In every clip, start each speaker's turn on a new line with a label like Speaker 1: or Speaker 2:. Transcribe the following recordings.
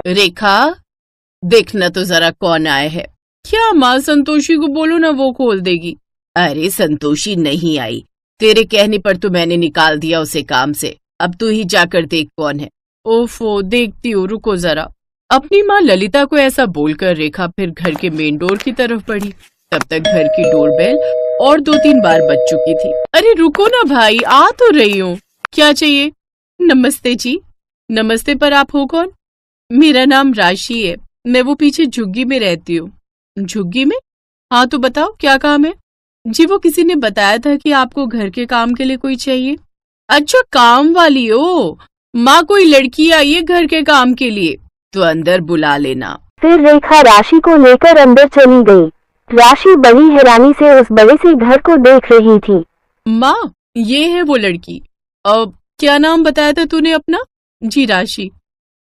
Speaker 1: रेखा, देखना तो जरा कौन आए है। क्या माँ, संतोषी को बोलो ना, वो खोल देगी। अरे संतोषी नहीं आई, तेरे कहने पर तो मैंने निकाल दिया उसे काम से। अब तू ही जाकर देख कौन है। ओफो, देखती हूँ, रुको जरा। अपनी माँ ललिता को ऐसा बोलकर रेखा फिर घर के मेन डोर की तरफ बढ़ी। तब तक घर की डोरबेल और 2-3 बार बज चुकी थी। अरे रुको ना भाई, आ तो रही हूँ। क्या चाहिए? नमस्ते जी। नमस्ते, पर आप हो कौन? मेरा नाम राशि है, मैं वो पीछे झुग्गी में रहती हूँ। झुग्गी में? हाँ तो बताओ क्या काम है? जी वो किसी ने बताया था कि आपको घर के काम के लिए कोई चाहिए। अच्छा, काम वाली हो? माँ, कोई लड़की आई है घर के काम के लिए, तो अंदर बुला लेना।
Speaker 2: फिर रेखा राशि को लेकर अंदर चली गई। राशि बड़ी हैरानी से उस बड़े से घर को देख रही थी।
Speaker 1: माँ, ये है वो लड़की। अब क्या नाम बताया था तूने अपना? जी राशि।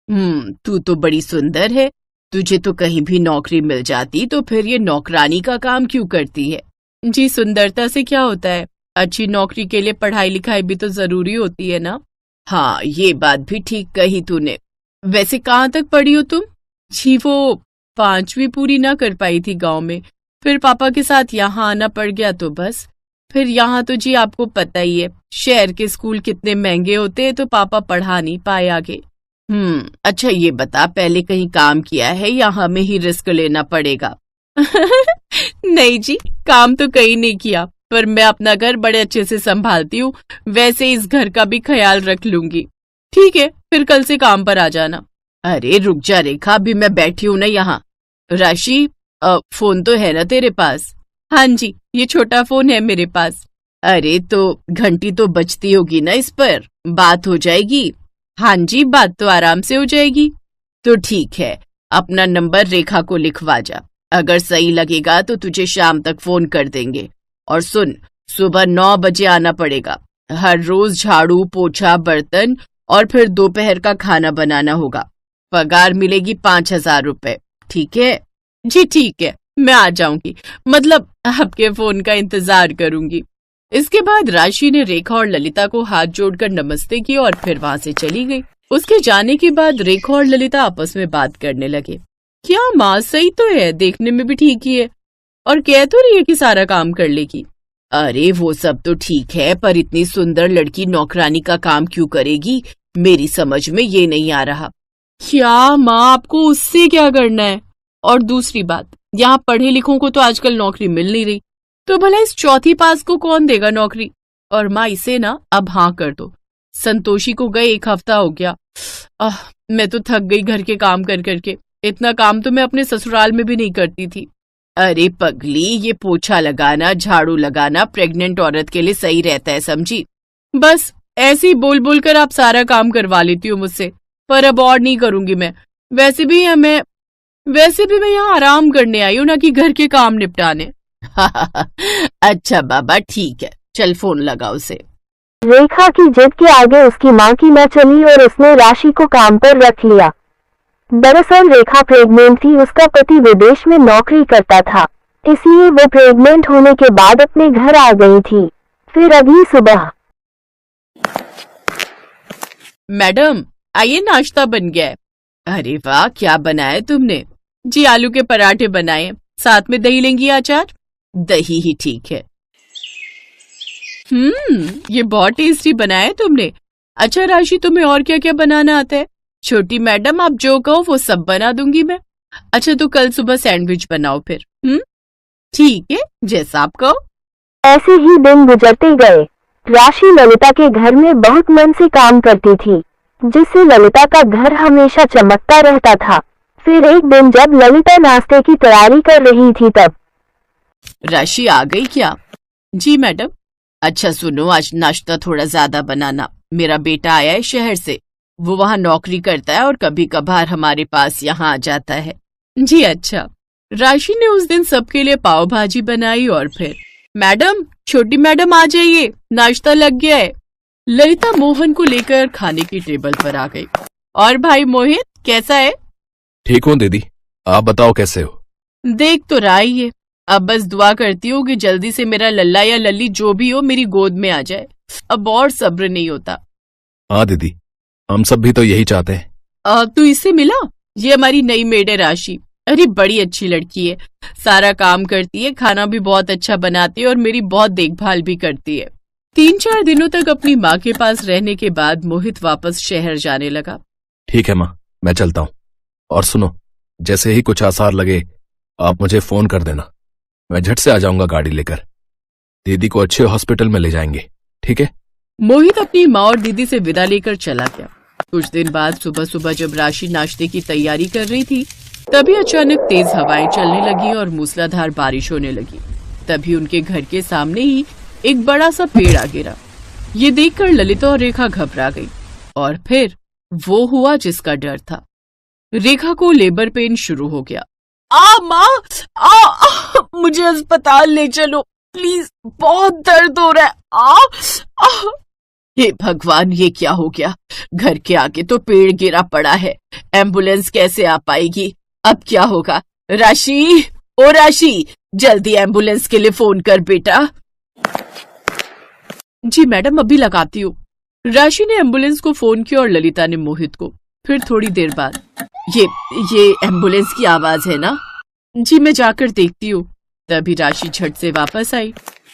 Speaker 1: तू तो बड़ी सुंदर है। तुझे तो कहीं भी नौकरी मिल जाती तो फिर ये नौकरानी का काम क्यों करती है? जी सुंदरता से क्या होता है, अच्छी नौकरी के लिए पढ़ाई लिखाई भी तो जरूरी होती है ना। हाँ, ये बात भी ठीक कही तूने। वैसे कहाँ तक पढ़ी हो तुम? जी वो 5वीं पूरी ना कर पाई थी गांव में, फिर पापा के साथ यहाँ आना पड़ गया तो बस। फिर यहाँ तो जी आपको पता ही है, शहर के स्कूल कितने महंगे होते हैं, तो पापा पढ़ा नहीं पाए आगे। अच्छा ये बता, पहले कहीं काम किया है या हमें ही रिस्क लेना पड़ेगा? नहीं जी, काम तो कहीं नहीं किया, पर मैं अपना घर बड़े अच्छे से संभालती हूँ। वैसे इस घर का भी ख्याल रख लूंगी। ठीक है, फिर कल से काम पर आ जाना। अरे रुक जा रेखा, अभी मैं बैठी हूँ ना यहाँ। राशि, फोन तो है ना तेरे पास? हाँ जी, ये छोटा फोन है मेरे पास। अरे तो घंटी तो बजती होगी ना इस पर, बात हो जाएगी। हाँ जी, बात तो आराम से हो जाएगी। तो ठीक है, अपना नंबर रेखा को लिखवा जा। अगर सही लगेगा तो तुझे शाम तक फोन कर देंगे। और सुन, सुबह 9 बजे आना पड़ेगा। हर रोज झाड़ू पोछा बर्तन और फिर दोपहर का खाना बनाना होगा। पगार मिलेगी 5,000 रुपए। ठीक है? जी ठीक है, मैं आ जाऊंगी, मतलब आपके फोन का इंतजार करूंगी। इसके बाद राशि ने रेखा और ललिता को हाथ जोड़कर नमस्ते की और फिर वहां से चली गई। उसके जाने के बाद रेखा और ललिता आपस में बात करने लगे। क्या माँ, सही तो है, देखने में भी ठीक ही है, और कह तो रही है कि सारा काम कर लेगी। अरे वो सब तो ठीक है, पर इतनी सुंदर लड़की नौकरानी का काम क्यों करेगी, मेरी समझ में ये नहीं आ रहा। क्या माँ, आपको उससे क्या करना है? और दूसरी बात, यहाँ पढ़े लिखों को तो आजकल नौकरी मिल नहीं रही, तो भला इस चौथी पास को कौन देगा नौकरी? और माँ, इसे ना अब हाँ कर दो। संतोषी को गए 1 हफ्ता हो गया। मैं तो थक गई घर के काम कर करके। इतना काम तो मैं अपने ससुराल में भी नहीं करती थी। अरे पगली, ये पोछा लगाना झाड़ू लगाना प्रेग्नेंट औरत के लिए सही रहता है, समझी? बस ऐसे ही बोल बोल कर आप सारा काम करवा लेती हो मुझसे, पर अब और नहीं करूंगी मैं। वैसे भी मैं यहाँ आराम करने आई हूँ, ना कि घर के काम निपटाने। अच्छा बाबा, ठीक है, चल फोन लगा उसे।
Speaker 2: रेखा की जिद के आगे उसकी माँ की न चली और उसने राशि को काम पर रख लिया। दरअसल रेखा प्रेग्नेंट थी, उसका पति विदेश में नौकरी करता था, इसलिए वो प्रेग्नेंट होने के बाद अपने घर आ गई थी। फिर अगली सुबह,
Speaker 1: मैडम आइए, नाश्ता बन गया है। अरे वाह, क्या बनाया तुमने? जी आलू के पराठे बनाए, साथ में दही लेंगी अचार? दही ही ठीक है। ये बहुत टेस्टी बनाया है तुमने। अच्छा राशि, तुम्हें और क्या क्या बनाना आता है? छोटी मैडम, आप जो कहो वो सब बना दूंगी मैं। अच्छा तो कल सुबह सैंडविच बनाओ फिर। ठीक है, जैसा आप कहो।
Speaker 2: ऐसे ही दिन गुजरते गए। राशि ललिता के घर में बहुत मन से काम करती थी, जिससे ललिता का घर हमेशा चमकता रहता था। फिर एक दिन जब ललिता नाश्ते की तैयारी कर रही थी तब
Speaker 1: राशि आ गई क्या? जी मैडम। अच्छा सुनो, आज नाश्ता थोड़ा ज्यादा बनाना। मेरा बेटा आया है शहर से, वो वहाँ नौकरी करता है और कभी कभार हमारे पास यहाँ आ जाता है। जी अच्छा। राशि ने उस दिन सबके लिए पाव भाजी बनाई और फिर, मैडम, छोटी मैडम आ जाइए, नाश्ता लग गया है। ललिता मोहन को लेकर खाने की टेबल पर आ गई। और भाई मोहित, कैसा है?
Speaker 3: ठीक हूँ दीदी, आप बताओ कैसे हो?
Speaker 1: देख तो रहा ही है, अब बस दुआ करती हूँ कि जल्दी से मेरा लल्ला या लल्ली जो भी हो मेरी गोद में आ जाए। अब और सब्र नहीं होता।
Speaker 3: हाँ दीदी, हम सब भी तो यही चाहते हैं।
Speaker 1: तू इससे मिला? ये हमारी नई मेड है राशि। अरे बड़ी अच्छी लड़की है, सारा काम करती है, खाना भी बहुत अच्छा बनाती है और मेरी बहुत देखभाल भी करती है। 3-4 दिनों तक अपनी माँ के पास रहने के बाद मोहित वापस शहर जाने लगा।
Speaker 3: ठीक है माँ, मैं चलता हूँ। और सुनो, जैसे ही कुछ आसार लगे आप मुझे फोन कर देना, मैं झट से आ जाऊंगा गाड़ी लेकर। दीदी को अच्छे हॉस्पिटल में ले जाएंगे, ठीक है?
Speaker 1: मोहित अपनी माँ और दीदी से विदा लेकर चला गया। कुछ दिन बाद सुबह सुबह जब राशि नाश्ते की तैयारी कर रही थी, तभी अचानक तेज हवाएं चलने लगी और मूसलाधार बारिश होने लगी। तभी उनके घर के सामने ही एक बड़ा सा पेड़ आ गिरा। ये देखकर ललिता और रेखा घबरा गई और फिर वो हुआ जिसका डर था। रेखा को लेबर पेन शुरू हो गया। माँ, मुझे अस्पताल ले चलो प्लीज, बहुत दर्द हो रहा है। हे भगवान, ये क्या हो गया? घर के आगे तो पेड़ गिरा पड़ा है, एम्बुलेंस कैसे आ पाएगी? अब क्या होगा? राशि, ओ राशि, जल्दी एम्बुलेंस के लिए फोन कर बेटा। जी मैडम, अभी लगाती हूँ। राशि ने एम्बुलेंस को फोन किया और ललिता ने मोहित को। फिर थोड़ी देर बाद, ये एम्बुलेंस की आवाज है ना? जी मैं जाकर देखती हूँ। तभी राशि झट से वापस आई।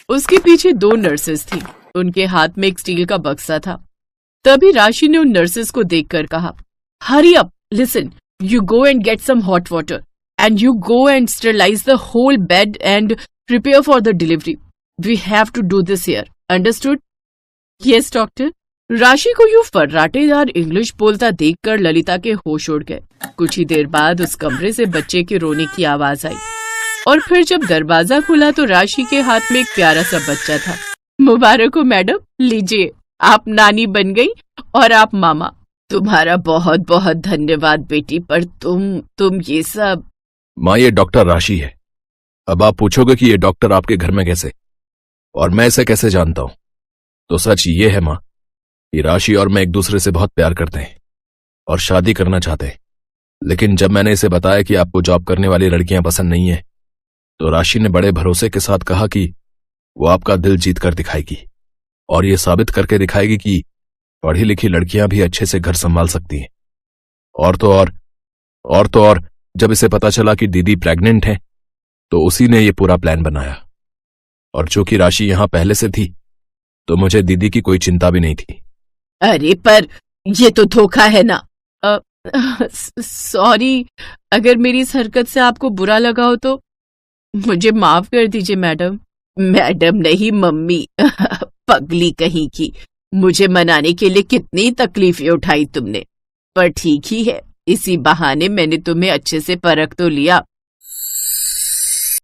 Speaker 1: उसके पीछे 2 नर्सेस थी, उनके हाथ में एक स्टील का बक्सा था। तभी राशि ने उन नर्सेस को देखकर कहा, hurry up, listen, you go and get some hot water and you go and sterilize the whole bed and prepare for the delivery. We have to do this here. Understood? Yes, doctor. राशि को यूं फर्राटेदार English बोलता देखकर ललिता के होश उड़ गए। कुछ ही देर बाद उस कमरे से बच्चे के रोने की आवाज आई और फिर जब दरवाजा खुला तो राशि के हाथ में एक प्यारा सा बच्चा था। मुबारक हो मैडम, लीजिए, आप नानी बन गई और आप मामा। तुम्हारा बहुत बहुत धन्यवाद बेटी, पर तुम ये सब।
Speaker 3: माँ, ये डॉक्टर राशि है। अब आप पूछोगे कि ये डॉक्टर आपके घर में कैसे, और मैं इसे कैसे जानता हूं? तो सच ये है माँ कि राशि और मैं एक दूसरे से बहुत प्यार करते हैं और शादी करना चाहते हैं। लेकिन जब मैंने इसे बताया कि आपको जॉब करने वाली लड़कियां पसंद नहीं है, तो राशि ने बड़े भरोसे के साथ कहा कि वो आपका दिल जीत कर दिखाएगी और ये साबित करके दिखाएगी कि पढ़ी लिखी लड़कियां भी अच्छे से घर संभाल सकती हैं। और तो और जब इसे पता चला कि दीदी प्रेग्नेंट है, तो उसी ने ये पूरा प्लान बनाया। और चूंकि राशि यहां पहले से थी, तो मुझे दीदी की कोई चिंता भी नहीं थी।
Speaker 1: अरे पर ये तो धोखा है ना। सॉरी, अगर मेरी इस हरकत से आपको बुरा लगा हो तो मुझे माफ कर दीजिए मैडम। मैडम नहीं मम्मी, पगली कहीं की। मुझे मनाने के लिए कितनी तकलीफें उठाई तुमने, पर ठीक ही है, इसी बहाने मैंने तुम्हें अच्छे से परख तो लिया